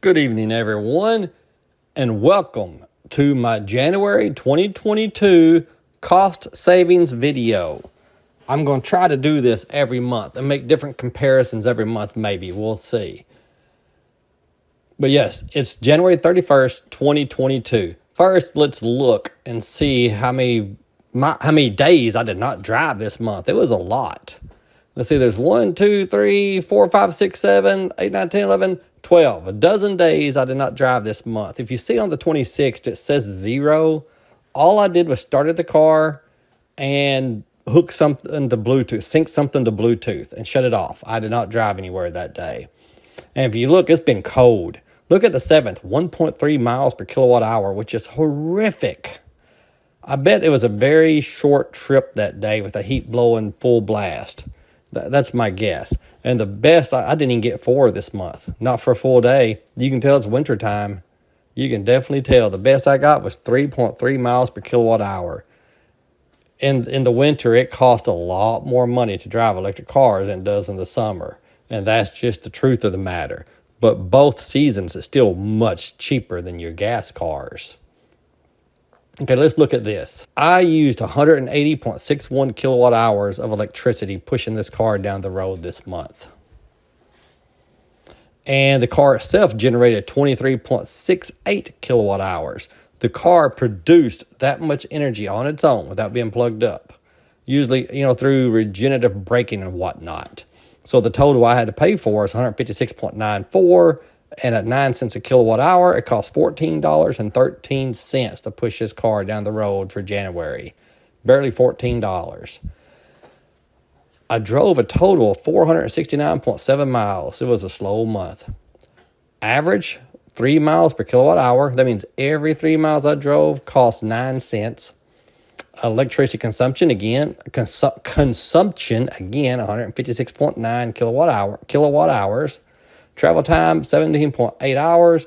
Good evening, everyone, and welcome to my January 2022 cost savings video. I'm going to try to do this every month and make different comparisons every month, maybe. We'll see. But yes, it's January 31st, 2022. First, let's look and see how many days I did not drive this month. It was a lot. Let's see, there's 1, 2, 3, 4, 5, 6, 7, 8, 9, 10, 11, 12. A dozen days I did not drive this month. If you see on the 26th, it says 0. All I did was started the car and hook something to Bluetooth, sync something to Bluetooth and shut it off. I did not drive anywhere that day. And if you look, it's been cold. Look at the 7th, 1.3 miles per kilowatt hour, which is horrific. I bet it was a very short trip that day with the heat blowing full blast. That's my guess. And the best, I didn't even get 4 this month. Not for a full day. You can tell it's winter time. You can definitely tell. The best I got was 3.3 miles per kilowatt hour. In the winter, it costs a lot more money to drive electric cars than it does in the summer. And that's just the truth of the matter. But both seasons, it's still much cheaper than your gas cars. Okay, let's look at this. I used 180.61 kilowatt hours of electricity pushing this car down the road this month. And the car itself generated 23.68 kilowatt hours. The car produced that much energy on its own without being plugged up. Usually, through regenerative braking and whatnot. So the total I had to pay for is 156.94. And at 9 cents a kilowatt hour, it costs $14.13 to push this car down the road for January. Barely $14. I drove a total of 469.7 miles. It was a slow month. Average, 3 miles per kilowatt hour. That means every 3 miles I drove cost 9 cents. Electricity consumption, again, 156.9 kilowatt hours. Travel time, 17.8 hours.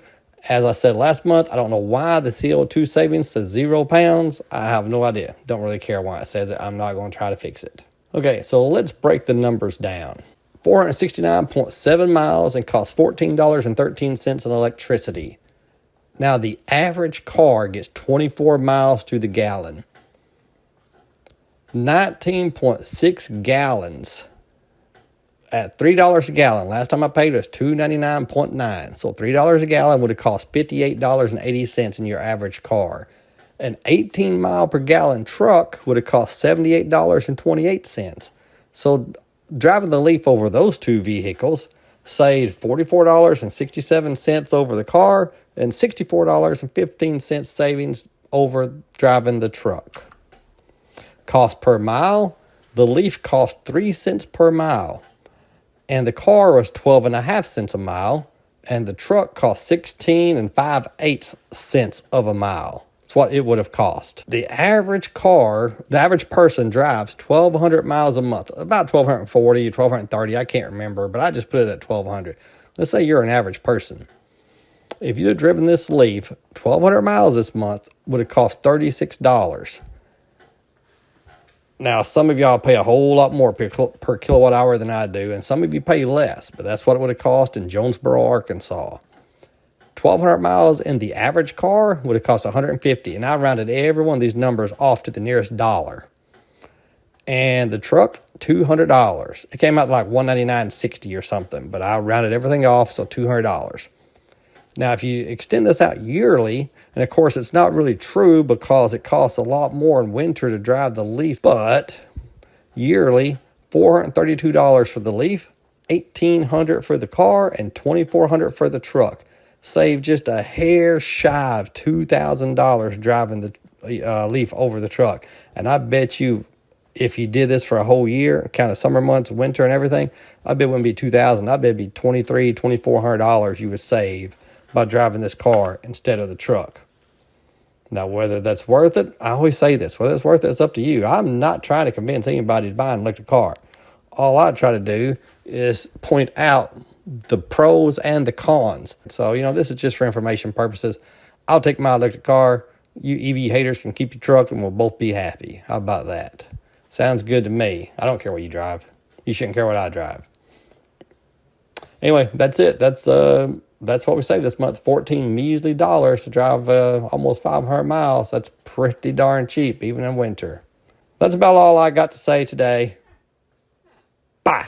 As I said last month, I don't know why the CO2 savings says 0 pounds. I have no idea. Don't really care why it says it. I'm not going to try to fix it. Okay, so let's break the numbers down. 469.7 miles and costs $14.13 in electricity. Now, the average car gets 24 miles to the gallon. 19.6 gallons. At $3 a gallon, last time I paid it was $2.99.9. So $3 a gallon would have cost $58.80 in your average car. An 18 mile per gallon truck would have cost $78.28. So driving the Leaf over those two vehicles saved $44.67 over the car and $64.15 savings over driving the truck. Cost per mile, the Leaf cost 3 cents per mile. And the car was 12.5 cents a mile, and the truck cost 16 5/8 cents of a mile. That's what it would have cost. The average person drives 1,200 miles a month, about 1,240, 1,230, I can't remember, but I just put it at 1,200. Let's say you're an average person. If you'd have driven this Leaf, 1,200 miles this month would have cost $36. Now, some of y'all pay a whole lot more per kilowatt hour than I do, and some of you pay less, but that's what it would have cost in Jonesboro, Arkansas. 1,200 miles in the average car would have cost $150, and I rounded every one of these numbers off to the nearest dollar. And the truck, $200. It came out like $199.60 or something, but I rounded everything off, so $200. Now, if you extend this out yearly, and of course it's not really true because it costs a lot more in winter to drive the Leaf, but yearly, $432 for the Leaf, $1,800 for the car, and $2,400 for the truck. Save just a hair shy of $2,000 driving the Leaf over the truck. And I bet you, if you did this for a whole year, kind of summer months, winter and everything, I bet it wouldn't be $2,000. I bet it'd be $2,300, $2,400 you would save by driving this car instead of the truck. Now, whether that's worth it, I always say this, whether it's worth it, it's up to you. I'm not trying to convince anybody to buy an electric car. All I try to do is point out the pros and the cons. So, this is just for information purposes. I'll take my electric car. You EV haters can keep your truck and we'll both be happy. How about that? Sounds good to me. I don't care what you drive. You shouldn't care what I drive. Anyway, that's it. That's that's what we saved this month, 14 measly dollars to drive almost 500 miles. That's pretty darn cheap, even in winter. That's about all I got to say today. Bye.